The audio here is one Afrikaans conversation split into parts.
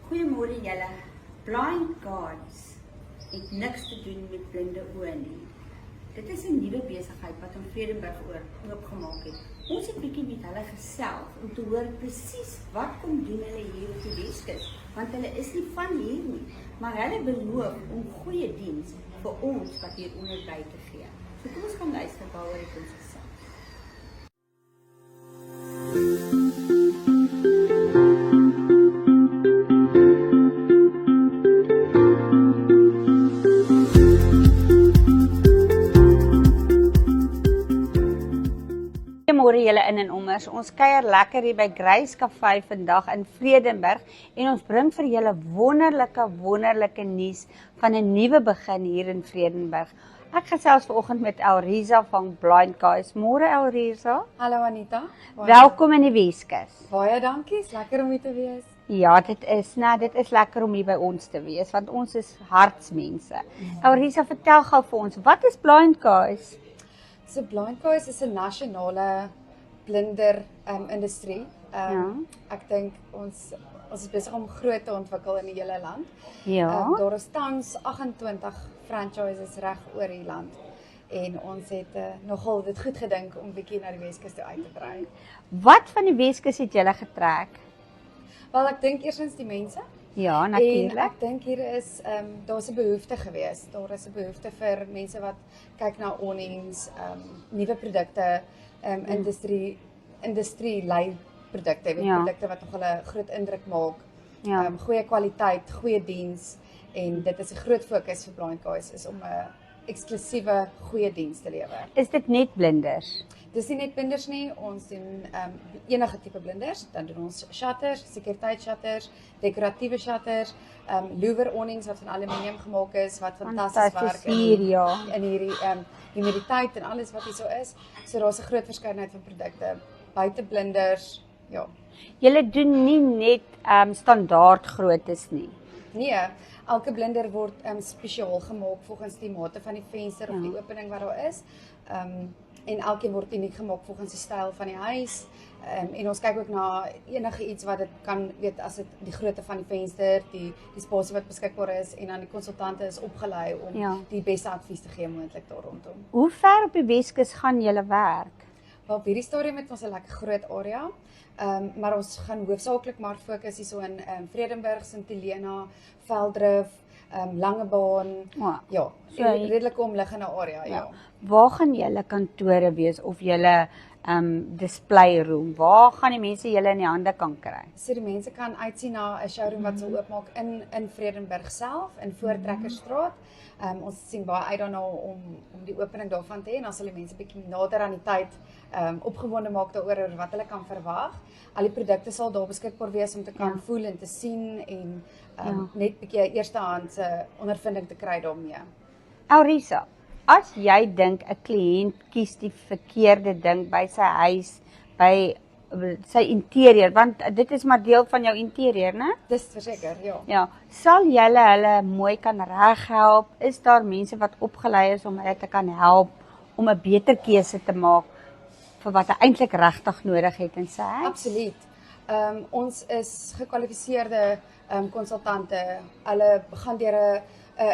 Goeiemôre julle. Blind Guides het niks te doen met blinde oë nie. Dit is 'n nuwe besigheid wat in Vredenburg oopgemaak het. Ons het bietjie met hulle gesels om te hoor presies wat kom doen hulle hier op die Weskus, want hulle is nie van hier nie, maar hulle beloof om goeie diens vir ons wat hier onderby te gee. So kom ons gaan luister waaroor het ons gesels. Goeiemôre julle in en ommers. Ons kuier lekker hier by Grace Cafe vandag in Vredenburg en ons bring vir julle wonderlike nuus van 'n nuwe begin hier in Vredenburg. Ek gesels vanoggend met Elrisa van Blind Guides. Môre Elrisa. Hallo Anita. Welkom in die Weskus. Baie dankie, is lekker om hier te wees. Ja, dit is lekker om hier by ons te wees want ons is hartsmense. Elrisa, vertel gou vir ons, wat is Blind Guides? So Blind Guides is 'n nasionale blinder industrie. Ek dink ons is besig om groot te ontwikkel in die hele land. Ja. Daar is tans 28 franchises reg oor die land. En ons het nogal dit goed gedink om bietjie na die Weskus toe uit te brei. Wat van die Weskus het julle getrek? Wel, ek dink eerstens die mense. Ja, En natuurlik. ek dink hier is daar's 'n behoefte gewees. Daar is 'n behoefte vir mense wat kyk na awnings, nuwe produkte, industrie-lei produkte, produkte wat nog 'n groot indruk maak. Ja. Goeie kwaliteit, goeie diens en dit is 'n groot fokus vir Blind Guides is om 'n eksklusiewe goeie diens te lewer. Is dit net blinders? Dis nie net blinders nie, ons doen enige tipe blinders, dan doen ons shutters, sekuriteitsshutters, dekoratiewe shutters, louver awnings wat van aluminium gemaak is, wat fantasties werk in hierdie humiditeit en alles wat hier so is. So daar's 'n groot verskeidenheid van produkte, buite blinders, ja. Julle doen nie net standaard groottes nie. Nee, elke blinder word spesiaal gemaak volgens die mate van die venster of die opening wat daar is. En elkeen word uniek gemaak volgens die styl van die huis. En ons kyk ook na enige iets wat dit kan, weet as dit die grootte van die venster, die spasie wat beskikbaar is en dan die konsultante is opgelei om die beste advies te gee moontlik daar rondom. Hoe ver op die Weskus gaan julle werk? Wel, op hierdie stadium het ons 'n lekker groot area. Maar ons gaan hoofsaaklik maar fokus hierso in Vredenburg, St Helena, Veldrif, Langebaan. Ja, so redelike omliggende area, ja. Waar gaan julle kantore wees of julle display room? Waar gaan die mense julle in die hande kan kry? So die mense kan uitsien na 'n showroom wat sal oopmaak in Vredenburg self, in Voortrekkerstraat. Ons sien baie uit daarna om die opening daarvan te hê en dan sal die mense bietjie nader aan die tyd opgewonde maak daaroor wat hulle kan verwag. Al die produkte sal daar beskikbaar wees om te kan voel en te sien en net bietjie 'n eerstehandse ondervinding te kry daarmee. Elrisa, as jy dink 'n kliënt kies die verkeerde ding by sy huis, by sy interieur, want dit is maar deel van jou interieur, né? Dis verseker, ja. Ja, sal julle hulle mooi kan reghelp? Is daar mense wat opgelei is om hulle te kan help om 'n beter keuse te maak vir wat hy eintlik regtig nodig het in sy huis? Absoluut. Ons is gekwalifiseerde konsultante. Hulle gaan deur 'n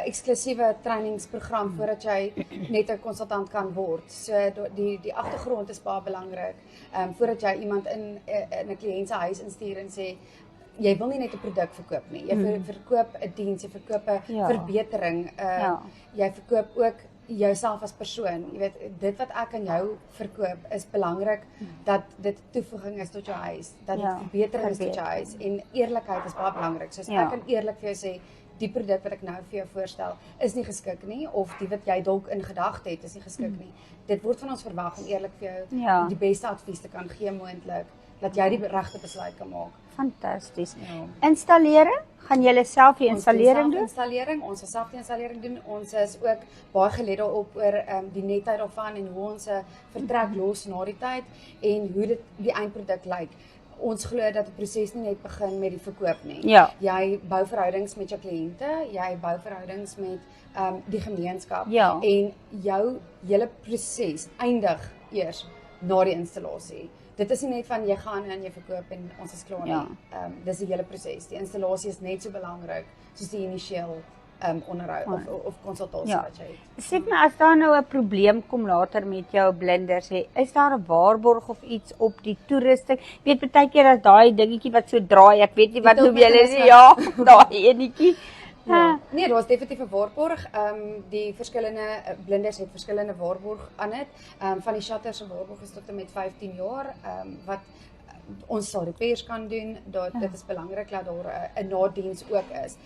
eksklusiewe trainingsprogram voordat jy net 'n konsultant kan word. So die agtergrond is baie belangrik. Voordat jy iemand in 'n kliënt se huis instuur en sê jy wil nie net 'n produk verkoop nie. Jy verkoop 'n diens, jy verkoop 'n verbetering. Jy verkoop ook jouself as persoon. Jy weet, dit wat ek aan jou verkoop is belangrik dat dit toevoeging is tot jou huis, dat dit verbetering is tot jou huis en eerlikheid is baie belangrik. So as ek kan eerlik vir jou sê die produk wat ek nou vir jou voorstel is nie geskik nie of die wat jy dalk in gedagte het is nie geskik nie. Dit word van ons verwag om eerlik vir jou die beste advies te kan gee moontlik dat jy die regte besluit kan maak. Fantasties. Installering? Gaan julle self die installering doen? Ons sal self die installering doen. Ons is ook baie gelet daarop oor die netheid daarvan en hoe ons 'n vertrek los na die tyd en hoe dit die eindproduk lyk. Ons glo dat die proses nie net begin met die verkoop nie. Jy bou verhoudings met jou kliënte, jy bou verhoudings met die gemeenskap en jou hele proses eindig eers na die installasie. dit is nie net van jy gaan en jy verkoop en ons is klaar nie. Ja. Dis die hele proses. Die installasie is net so belangrik soos die initieel onderhoud of konsultasie Ja. wat jy het. Sê my, as daar nou 'n probleem kom later met jou blinders, is daar 'n waarborg of iets op die toerusting? Weet baie keer as daai dingetjie wat so draai, ek weet nie wat noem julle dit, ja, daai enetjie. Ja. Nee, daar's definitief 'n waarborg. Die verskillende blinders het verskillende waarborg aan dit. Van die shutters se waarborg is tot en met 15 jaar. Wat ons sal repairs kan doen. Dit is belangrik dat daar 'n nadiens ook is.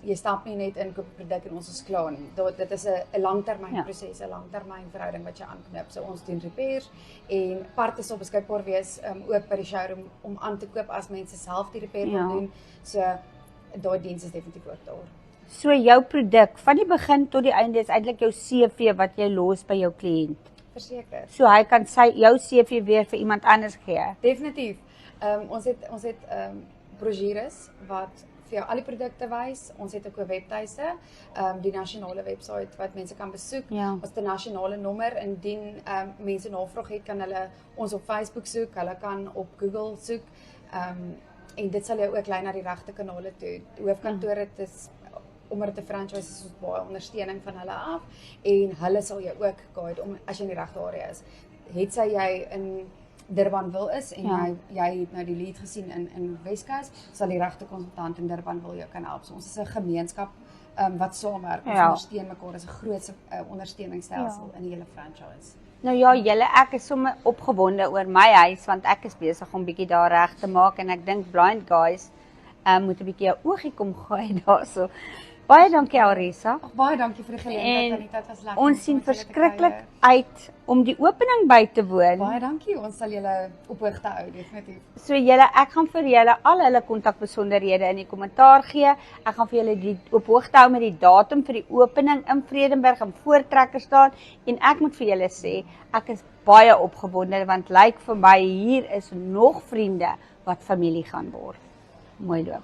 Jy stap nie net in koop 'n produk en ons is klaar nie. Dit is 'n langtermynproses, 'n langtermynverhouding wat jy aanknip. So ons doen repairs en parte sal beskikbaar wees ook by die showroom om aan te koop as mense self die repair wil doen. So daai diens is definitief ook daar. So jou produk van die begin tot die einde is eintlik jou CV wat jy los by jou kliënt. Verseker. So hy kan jou CV weer vir iemand anders gee. Definitief. Ons het brochures wat vir jou al die produkte wys. Ons het ook 'n webtuiste, die nasionale webwerf wat mense kan besoek. Ja. Ons het 'n nasionale nommer indien mense navraag het, kan hulle ons op Facebook soek, hulle kan op Google soek. En dit sal jou ook lei na die regte kanale toe. Die hoofkantoor het is omdat dit 'n franchise is, ons baie ondersteuning van hulle af en hulle sal jou ook guide om as jy in die regte area is. Hetsy jy in Durbanville is en jy het nou die lead gesien in Weskus, sal die regte konsultant in Durbanville jou kan help. So ons is 'n gemeenskap wat saamwerk. Ons ondersteun mekaar. Dit is 'n groot ondersteuningsstelsel in die hele franchise. Nou ja, ek is sommer opgewonde oor my huis want ek is besig om bietjie daar reg te maak en ek dink Blind Guys moet 'n bietjie 'n oogie kom gooi daarso. Baie dankie Arisa. Baie dankie vir die geleentheid Anita, dit was lekker. Ons sien verskriklik uit om die opening by te woon. Baie dankie, ons sal julle op hoogte hou definitief. So ek gaan vir julle al hulle kontakbesonderhede in die kommentaar gee. Ek gaan vir julle die op hoogte hou met die datum vir die opening in Vredenburg en Voortrekker staan en ek moet vir julle sê, ek is baie opgewonde want lyk vir my hier is nog vriende wat familie gaan word. Mooi loop.